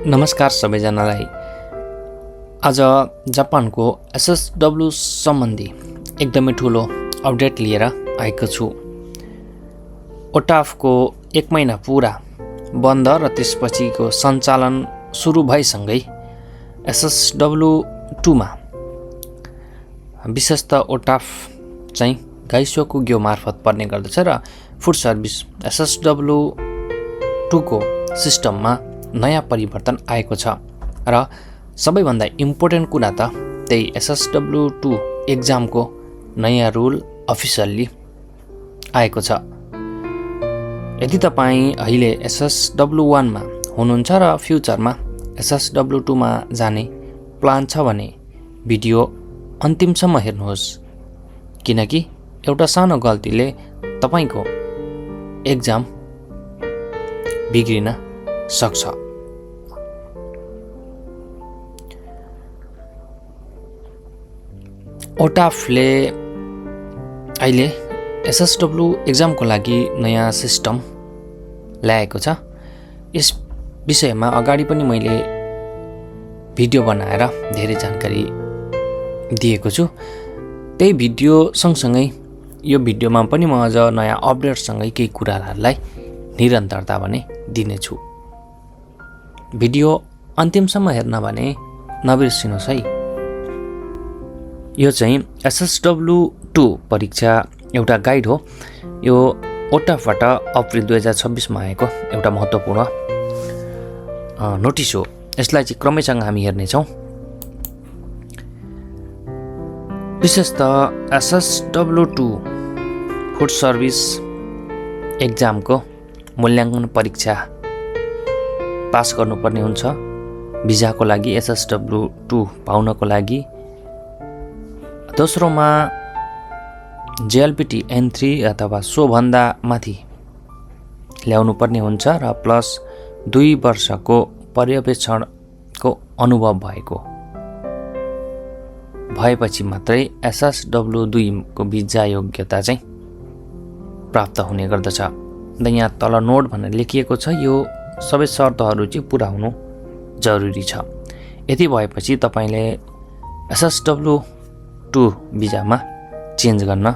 नमस्कार सबैजनालाई। आज जापानको एसएसडब्ल्यू सम्बन्धी एकदमै ठुलो अपडेट लिएर आएको छु। ओटाफको 1 महिना पुरा बन्द र त्यसपछिको सञ्चालन सुरु भएसँगै एसएसडब्ल्यू 2 मा विशेष त ओटाफ चाहिँ गाइसोकुग्यो मार्फत पर्ने गर्दछ र फुड सर्भिस एसएसडब्ल्यू 2 को सिस्टममा नयाँ परिवर्तन आएको छ र सबैभन्दा इम्पोर्टेन्ट कुरा त त्यही एसएसडब्ल्यू 2 एक्जामको नयाँ रुल अफिसियल्ली आएको छ। यदि तपाईँ अहिले एसएसडब्ल्यू 1 मा हुनुहुन्छ र फ्युचरमा एसएसडब्ल्यू 2 मा जाने प्लान छ भने भिडियो अन्तिमसम्म हेर्नुहोस्, किनकि एउटा सानो गल्तीले तपाईको एक्जाम बिग्रिन सक्छ। ओटाफले अहिले एसएसडब्ल्यू एक्जामको लागि नयाँ सिस्टम ल्याएको छ। यस विषयमा अगाडि पनि मैले भिडियो बनाएर धेरै जानकारी दिएको छु। त्यही भिडियो सँगसँगै यो भिडियोमा पनि म अझ नयाँ अपडेटसँगै केही कुराहरूलाई निरन्तरता भने दिनेछु। भिडियो अन्तिमसम्म हेर्न भने नबिर्सिनुहोस् है। यो चाहिँ एसएसडब्ल्यू 2 परीक्षा एउटा गाइड हो। यो ओटाफबाट अप्रिल 2026 मा आएको एउटा महत्त्वपूर्ण नोटिस हो। यसलाई चाहिँ क्रमैसँग हामी हेर्नेछौँ। विशेष त एसएसडब्ल्यू 2 फुड सर्भिस एक्जामको मूल्याङ्कन परीक्षा पास गर्नुपर्ने हुन्छ। भिजाको लागि एसएसडब्ल्यू 2 पाउनको लागि। दोस्रोमा जेएलपिटी N3 अथवा सोभन्दा माथि ल्याउनु पर्ने हुन्छ र प्लस 2 वर्षको पर्यवेक्षणको अनुभव भएपछि मात्रै एसएसडब्ल्यू 2 को भिजा योग्यता चाहिँ प्राप्त हुने गर्दछ। यहाँ तल नोट भनेर लेखिएको छ। यो सबै शर्तहरू चाहिँ पुरा हुनु जरुरी छ। यति भएपछि तपाईले एसएसडब्ल्यू 2 भिजामा चेन्ज गर्न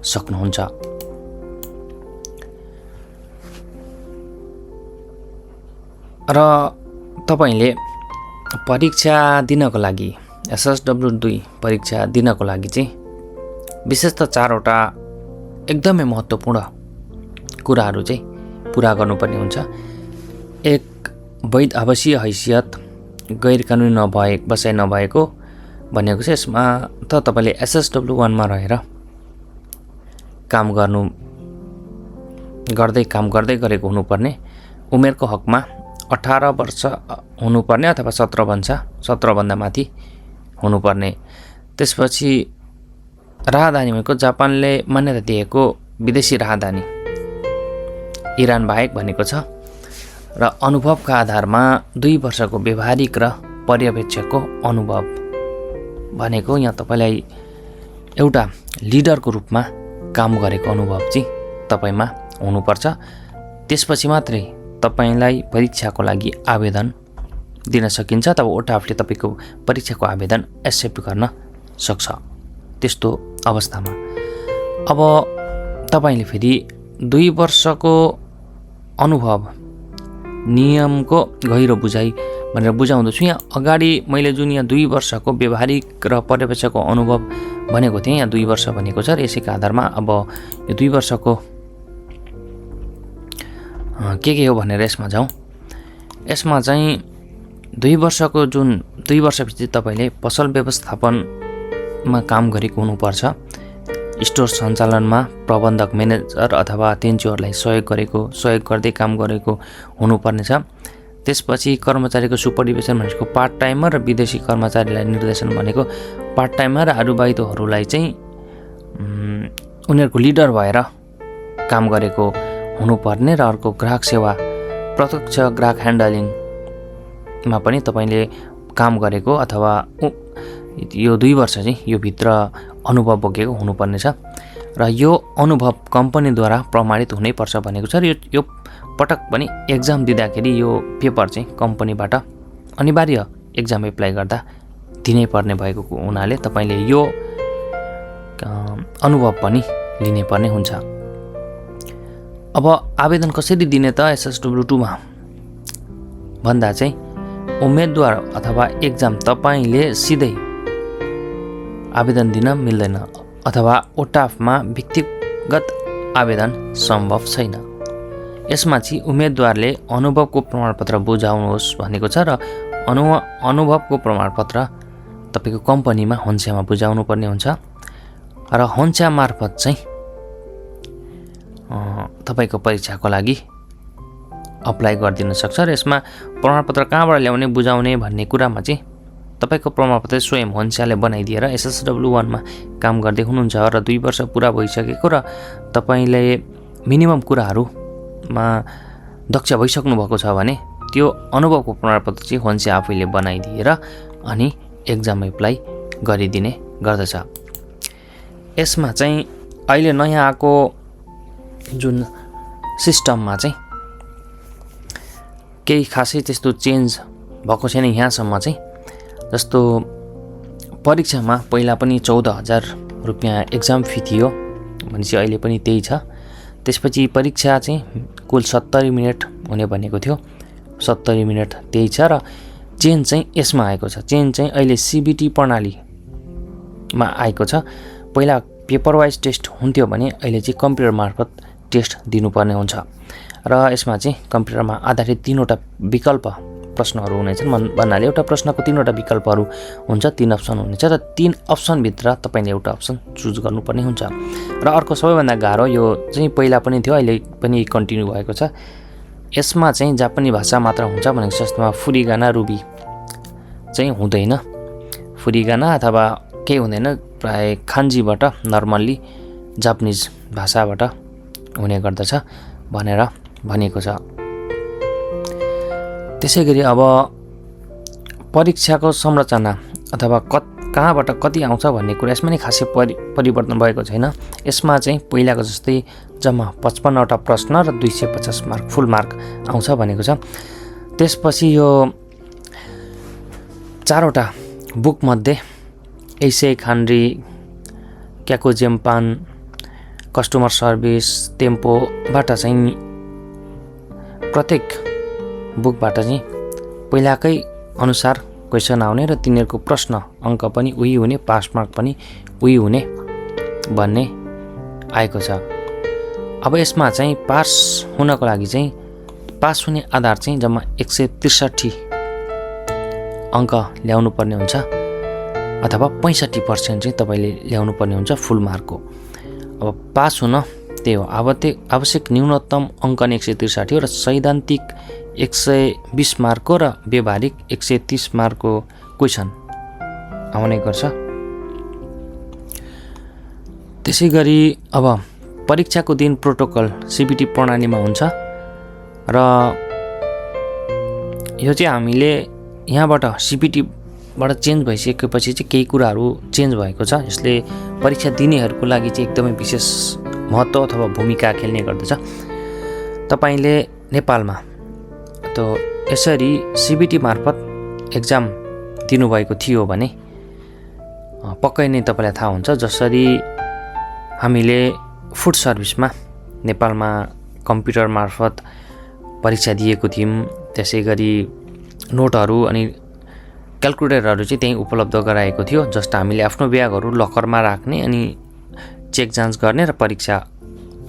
सक्नुहुन्छ। र तपाईले परीक्षा दिनको लागि एसएसडब्ल्यू 2 परीक्षा दिनको लागि चाहिँ विशेष त 4 वटा एकदमै महत्त्वपूर्ण कुराहरू चाहिँ पुरा गर्नुपर्ने हुन्छ। एक, वैध आवासीय हैसियत गैर कानुनी बसाइ नभएको भनेको चाहिँ यसमा त तपाईले एसएसडब्ल्यू 1 मा रहेर काम गर्दै गरेको हुनुपर्ने। उमेरको हकमा 18 वर्ष हुनुपर्ने अथवा 17 भन्दा माथि हुनुपर्ने। त्यसपछि राहदानी भनेको जापानले मान्यता दिएको विदेशी राहदानी इरान बाहेक भनेको छ र अनुभवका आधारमा 2 वर्षको व्यवहारिक र पर्यवेक्षकको अनुभव भनेको यहाँ तपाईलाई एउटा लिडरको रूपमा काम गरेको अनुभव चाहिँ तपाईमा हुनुपर्छ। त्यसपछि मात्रै तपाईलाई परीक्षाको लागि आवेदन दिन सकिन्छ। तब ओटाफले तपाईको परीक्षाको आवेदन एक्सेप्ट गर्न सक्छ। त्यस्तो अवस्थामा अब तपाईले फेरि 2 वर्षको अनुभव नियमको गहिरो बुझाइ भनेर बुझाउँदछु। यहाँ अगाडि मैले जुन यहाँ 2 वर्षको व्यवहारिक र पर्यवेक्षकको अनुभव भनेको थिएँ, यहाँ 2 वर्ष भनेको छ र यसैको आधारमा अब यो 2 वर्षको के हो भनेर यसमा जाउँ। यसमा चाहिँ 2 वर्षको जुन 2 वर्षपछि तपाईले पसल व्यवस्थापनमा काम गरेको हुनुपर्छ। स्टोर सञ्चालनमा प्रबन्धक, म्यानेजर अथवा तेन्चुहरूलाई सहयोग गर्दै काम गरेको हुनुपर्नेछ। त्यसपछि कर्मचारीको सुपरभिजन भनेको पार्ट टाइमर र विदेशी कर्मचारीलाई निर्देशन भनेको पार्ट टाइमर र अरुबाइतोहरूलाई चाहिँ उनीहरूको लिडर भएर काम गरेको हुनुपर्ने। र अर्को ग्राहक सेवा, प्रत्यक्ष ग्राहक ह्यान्डलिङमा पनि तपाईले काम गरेको अथवा यो 2 वर्ष चाहिँ यो भित्र अनुभव बोकेको हुनुपर्नेछ र यो अनुभव कम्पनीद्वारा प्रमाणित हुनैपर्छ भनेको छ। र यो पटक पनि एक्जाम दिँदाखेरि यो पेपर चाहिँ कम्पनीबाट अनिवार्य एक्जाम एप्लाई गर्दा दिनै पर्ने भएको हुनाले तपाईँले यो अनुभव पनि लिनै पर्ने हुन्छ। अब आवेदन कसरी दिने त SSW2 मा भन्दा चाहिँ उम्मेदवार अथवा एक्जाम तपाईँले सिधै आवेदन दिन मिल्दैन अथवा ओटाफमा व्यक्तिगत आवेदन सम्भव छैन। यसमा चाहिँ उम्मेदवारले अनुभवको प्रमाणपत्र बुझाउनुहोस् भनेको छ र अनुभवको प्रमाणपत्र तपाईँको कम्पनीमा होन्स्यामा बुझाउनु पर्ने हुन्छ र होन्स्या मार्फत चाहिँ तपाईँको परीक्षाको लागि अप्लाई गरिदिन सक्छ र यसमा प्रमाणपत्र कहाँबाट ल्याउने बुझाउने भन्ने कुरामा चाहिँ तपाईँको प्रमाणपत्र स्वयं होन्स्याले बनाइदिएर SSW1 मा काम गर्दै हुनुहुन्छ र 2 वर्ष पुरा भइसकेको र तपाईँले मिनिमम कुराहरूमा दक्ष भइसक्नु भएको छ भने त्यो अनुभवको प्रमाणपत्र चाहिँ होन्स्या आफैले बनाइदिएर अनि एक्जाम एप्लाई गरिदिने गर्दछ। यसमा चाहिँ अहिले नयाँ आएको जुन सिस्टममा चाहिँ केही खासै त्यस्तो चेन्ज भएको छैन यहाँसम्म चाहिँ। जस्तो परीक्षामा पहिला पनि 14,000 रुपियाँ एक्जाम फी थियो भनेपछि अहिले पनि त्यही छ। त्यसपछि परीक्षा चाहिँ कुल 70 मिनट हुने भनेको थियो, 70 मिनट त्यही छ र चेन्ज चाहिँ यसमा आएको छ। चेन्ज चाहिँ अहिले CBT प्रणालीमा आएको छ। पहिला पेपर वाइज टेस्ट हुन्थ्यो भने अहिले चाहिँ कम्प्युटर मार्फत टेस्ट दिनुपर्ने हुन्छ र यसमा चाहिँ कम्प्युटरमा आधारित 3वटा विकल्प प्रश्नहरू हुनेछन् भन्नाले एउटा प्रश्नको 3वटा विकल्पहरू हुन्छ, 3 अप्सन हुनेछ र 3 अप्सनभित्र तपाईँले एउटा अप्सन चुज गर्नुपर्ने हुन्छ। र अर्को सबैभन्दा गाह्रो यो चाहिँ पहिला पनि थियो अहिले पनि कन्टिन्यू भएको छ। यसमा चाहिँ जापानी भाषा मात्र हुन्छ भनेको जस्तोमा फुरिगाना रुबी चाहिँ हुँदैन, फुरिगाना अथवा केही हुँदैन, प्राय खान्जीबाट नर्मल्ली जापानिज भाषाबाट हुने गर्दछ भनेर भनिएको छ। त्यसै गरी अब परीक्षाको संरचना अथवा कहाँबाट कति आउँछ भन्ने कुरा यसमा नै खासै परिवर्तन भएको छैन। यसमा चाहिँ पहिलाको जस्तै जम्मा 55वटा प्रश्न र 250 मार्क फुल मार्क आउँछ भनेको छ। त्यसपछि यो 4वटा बुकमध्ये एइसेई खान्री, क्याकोजेम्पान, कस्टमर सर्भिस, टेम्पोबाट चाहिँ प्रत्येक बुकबाट चाहिँ पहिलाकै अनुसार क्वेसन आउने र तिनीहरूको प्रश्न अङ्क पनि उही हुने, पास मार्क पनि उही हुने भन्ने आएको छ। अब यसमा चाहिँ पास हुनको लागि चाहिँ पास हुने आधार चाहिँ जम्मा 163 अङ्क ल्याउनु पर्ने हुन्छ अथवा 65% चाहिँ तपाईँले ल्याउनु पर्ने हुन्छ फुल मार्कको। अब पास हुन त्यही हो, आवश्यक न्यूनतम अङ्क 163 हो र सैद्धान्तिक 120 मार्कको र व्यवहारिक 130 मार्कको क्वेसन आउने गर्छ। त्यसै गरी अब परीक्षाको दिन प्रोटोकल CBT प्रणालीमा हुन्छ र यो चाहिँ हामीले यहाँबाट CBTबाट चेन्ज भइसकेपछि चाहिँ केही कुराहरू चेन्ज भएको छ। यसले परीक्षा दिनेहरूको लागि चाहिँ एकदमै विशेष महत्त्व अथवा भूमिका खेल्ने गर्दछ। तपाईँले नेपालमा त यसरी CBT मार्फत एक्जाम दिनुभएको थियो भने पक्कै नै तपाईँलाई थाहा हुन्छ। जसरी हामीले फुड सर्भिसमा नेपालमा कम्प्युटर मार्फत परीक्षा दिएको थियौँ, त्यसै गरी नोटहरू अनि क्यालकुलेटरहरू चाहिँ त्यहीँ उपलब्ध गराएको थियो, जस्ट हामीले आफ्नो ब्यागहरू लकरमा राख्ने अनि चेक जाँच गर्ने र परीक्षा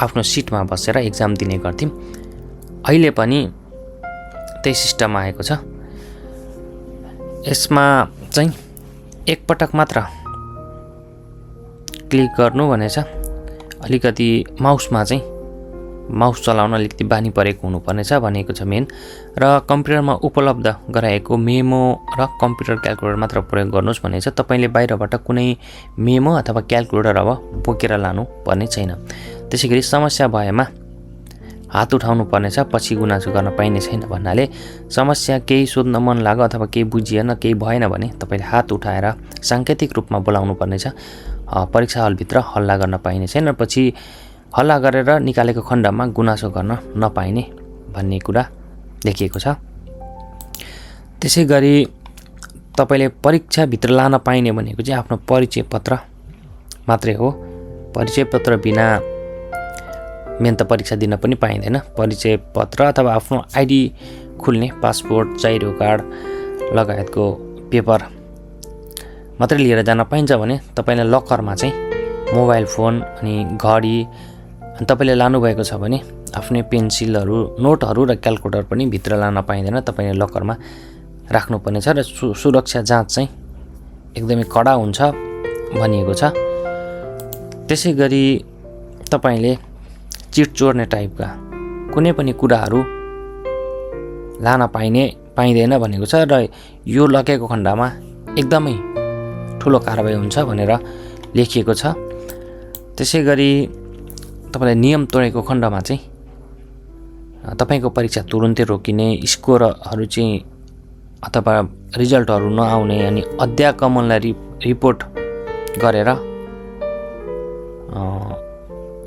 आफ्नो सिटमा बसेर एक्जाम दिने गर्थ्यौँ। अहिले पनि त्यही सिस्टम आएको छ। यसमा चाहिँ एकपटक मात्र क्लिक गर्नु भनेछ। अलिकति माउसमा चाहिँ माउस चलाउन अलिकति बानी परेको हुनुपर्नेछ भनेको छ मेन। र कम्प्युटरमा उपलब्ध गराएको मेमो र कम्प्युटर क्यालकुलेटर मात्र प्रयोग गर्नुहोस् भनेको छ। तपाईँले बाहिरबाट कुनै मेमो अथवा क्यालकुलेटर अब बोकेर लानु पर्ने छैन। त्यसै गरी समस्या भएमा हात उठाउनु पर्नेछ, पछि गुनासो गर्न पाइने छैन भन्नाले समस्या केही सोध्न मन लाग्यो अथवा केही बुझिएन, केही भएन भने तपाईँले हात उठाएर साङ्केतिक रूपमा बोलाउनु पर्नेछ। परीक्षा हलभित्र हल्ला गर्न पाइने छैन, पछि हल्ला गरेर निकालेको खण्डमा गुनासो गर्न नपाइने भन्ने कुरा देखिएको छ। त्यसै गरी तपाईले परीक्षाभित्र लान पाइने भनेको चाहिँ आफ्नो परिचय पत्र मात्रै हो। परिचय पत्र बिना मेन त परीक्षा दिन पनि पाइँदैन। परिचय पत्र अथवा आफ्नो आइडी खुल्ने पासपोर्ट, चाहिरो कार्ड लगायतको पेपर मात्रै लिएर जान पाइन्छ भने तपाईँलाई लकरमा चाहिँ मोबाइल फोन अनि घडी, अनि तपाईँले लानुभएको छ भने आफ्नै पेन्सिलहरू, नोटहरू र क्यालकुलेटर पनि भित्र लान पाइँदैन। तपाईँले लकरमा राख्नुपर्नेछ र सुरक्षा जाँच चाहिँ एकदमै कडा हुन्छ भनिएको छ। त्यसै गरी तपाईँले चिट चोर्ने टाइपका कुनै पनि कुराहरू लान पाइँदैन भनेको छ र यो लगेको खण्डमा एकदमै ठुलो कारबाही हुन्छ भनेर लेखिएको छ। त्यसै गरी तपाईँले नियम तोडेको खण्डमा चाहिँ तपाईँको परीक्षा तुरुन्तै रोकिने, स्कोरहरू चाहिँ अथवा रिजल्टहरू नआउने अनि अध्यागमनलाई रिपोर्ट गरेर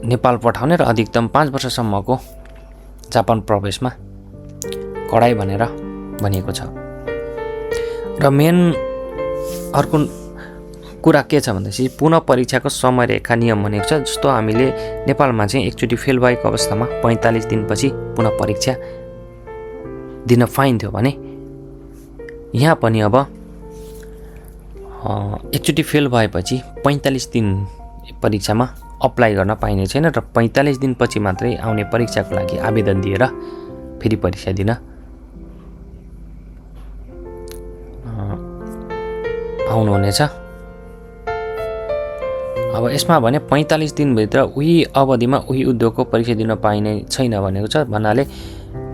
नेपाल पठाउने र अधिकतम 5 वर्षसम्मको जापान प्रवेशमा कडाई भनेर भनिएको छ। र मेन अर्को कुरा के छ भन्दाखेरि पुनः परीक्षाको समयरेखा नियम भनेको छ। जस्तो हामीले नेपालमा चाहिँ एकचोटि फेल भएको अवस्थामा 45 दिनपछि पुनः परीक्षा दिन पाइन्थ्यो भने यहाँ पनि अब एकचोटि फेल भएपछि 45 दिन परीक्षामा अप्लाई गर्न पाइने छैन र 45 दिनपछि मात्रै आउने परीक्षाको लागि आवेदन दिएर फेरि परीक्षा दिन पाउनुहुनेछ। अब यसमा भने 45 दिनभित्र उही अवधिमा उही उद्योगको परीक्षा दिन पाइने छैन भनेको छ। भन्नाले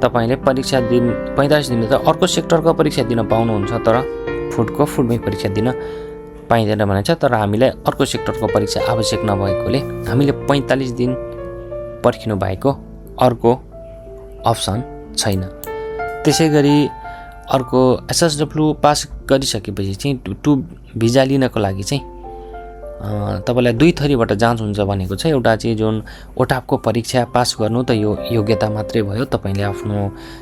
तपाईँले परीक्षा दिन 45 दिनभित्र अर्को सेक्टरको परीक्षा दिन पाउनुहुन्छ तर फुडमै परीक्षा दिन पाइँदैन भनेको छ। तर हामीलाई अर्को सेक्टरको परीक्षा आवश्यक नभएकोले हामीले 45 दिन पर्खिनु भएको अर्को अप्सन छैन। त्यसै गरी अर्को एसएसडब्ल्यू पास गरिसकेपछि चाहिँ 2 भिजा लिनको लागि चाहिँ तपाईँलाई 2 थरीबाट जाँच हुन्छ भनेको छ। एउटा चाहिँ जुन ओटापको परीक्षा पास गर्नु त यो योग्यता मात्रै भयो, तपाईँले आफ्नो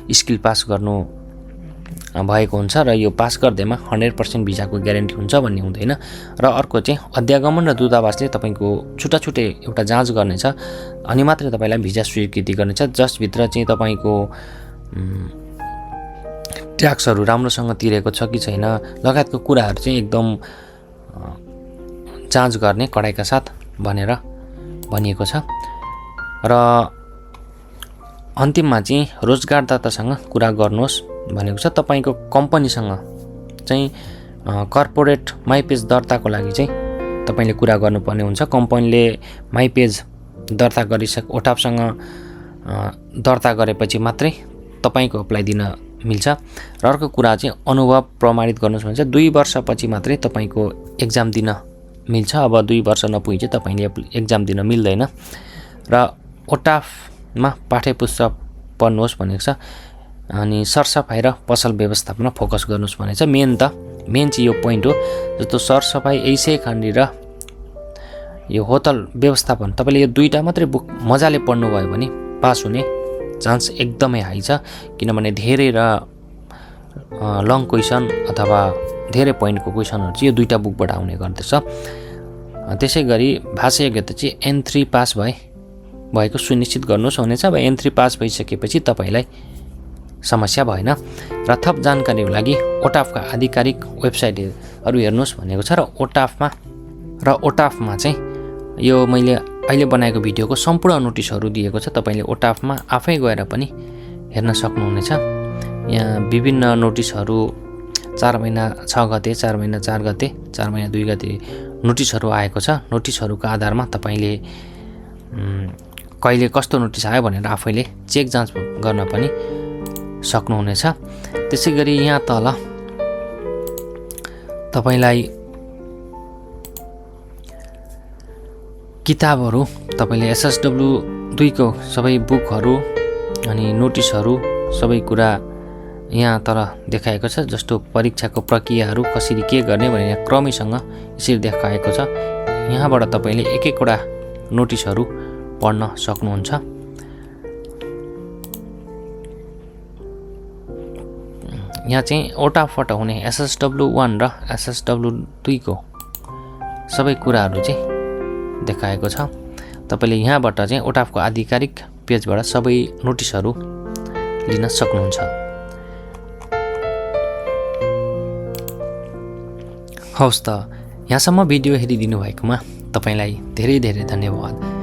स्किल पास गर्नु भएको हुन्छ र यो पास गर्दैमा 100% भिजाको ग्यारेन्टी हुन्छ भन्ने हुँदैन। र अर्को चाहिँ अध्यागमन र दूतावासले तपाईँको छुट्टै एउटा जाँच गर्नेछ अनि मात्रै तपाईँलाई भिजा स्वीकृति गर्नेछ, जसभित्र चाहिँ तपाईँको ट्याक्सहरू राम्रोसँग तिरेको छ कि छैन लगायतको कुराहरू चाहिँ एकदम जाँच गर्ने कडाइका साथ भनेर भनिएको छ। र अन्तिममा चाहिँ रोजगारदातासँग कुरा गर्नुहोस् भनेको छ। तपाईँको कम्पनीसँग चाहिँ कर्पोरेट माइपेज दर्ताको लागि चाहिँ तपाईँले कुरा गर्नुपर्ने हुन्छ। कम्पनीले माइपेज दर्ता ओटापसँग दर्ता गरेपछि मात्रै तपाईँको अप्लाई दिन मिल्छ। र अर्को कुरा चाहिँ अनुभव प्रमाणित गर्नुहोस् भन्छ। 2 वर्षपछि मात्रै तपाईँको एक्जाम दिन मिल्छ। अब 2 वर्ष नपुगी चाहिँ तपाईँले एक्जाम दिन मिल्दैन। र ओटाफमा पाठ्यपुस्तक पढ्नुहोस् भनेको छ अनि सरसफाइ र पसल व्यवस्थापनमा फोकस गर्नुहोस् भनेको छ। मेन चाहिँ यो पोइन्ट हो। जस्तो सरसफाइ, एसै खण्डी र यो होटल व्यवस्थापन तपाईँले यो 2टा मात्रै बुक मजाले पढ्नुभयो भने पास हुने चान्स एकदमै हाई छ। किनभने धेरै र लङ क्वेसन अथवा धेरै पोइन्टको क्वेसनहरू चाहिँ यो 2टा बुकबाट आउने गर्दछ। त्यसै गरी भाषा योग्यता चाहिँ N3 पास भएको सुनिश्चित गर्नुहोस् हुनेछ। अब N3 पास भइसकेपछि तपाईँलाई समस्या भएन। र थप जानकारीको लागि ओटाफका आधिकारिक वेबसाइटहरू हेर्नुहोस् भनेको छ। र ओटाफमा चाहिँ यो मैले अहिले बनाएको भिडियोको सम्पूर्ण नोटिसहरू दिएको छ। तपाईँले ओटाफमा आफै गएर पनि हेर्न सक्नुहुनेछ। यहाँ विभिन्न नोटिसहरू 4 महिना 6 गते, 4 महिना 4 गते, 4 महिना 2 गते नोटिसहरू आएको छ। नोटिसहरूको आधारमा तपाईँले कहिले कस्तो नोटिस आयो भनेर आफैले चेक जाँच गर्न पनि सक्नुहुनेछ। त्यसै गरी यहाँ तल तपाईँलाई किताबहरू तपाईँले एसएसडब्ल्यू 2 को सबै बुकहरू अनि नोटिसहरू सबै कुरा यहाँ तल देखाएको छ। जस्तो परीक्षाको प्रक्रियाहरू कसरी के गर्ने भनेर यहाँ क्रमैसँग यसरी देखाएको छ। यहाँबाट तपाईँले एक एकवटा नोटिसहरू पढ्न सक्नुहुन्छ। यहाँ चाहिँ ओटाफट हुने SSW1 र SSW2 को सबै कुराहरू चाहिँ देखाएको छ। तपाईले यहाँबाट चाहिँ ओटाफको आधिकारिक पेजबाट सबै नोटिसहरू लिन सक्नुहुन्छ। हवस् त, यहाँसम्म भिडियो हेरिदिनु भएकोमा तपाईलाई धेरै धेरै धन्यवाद।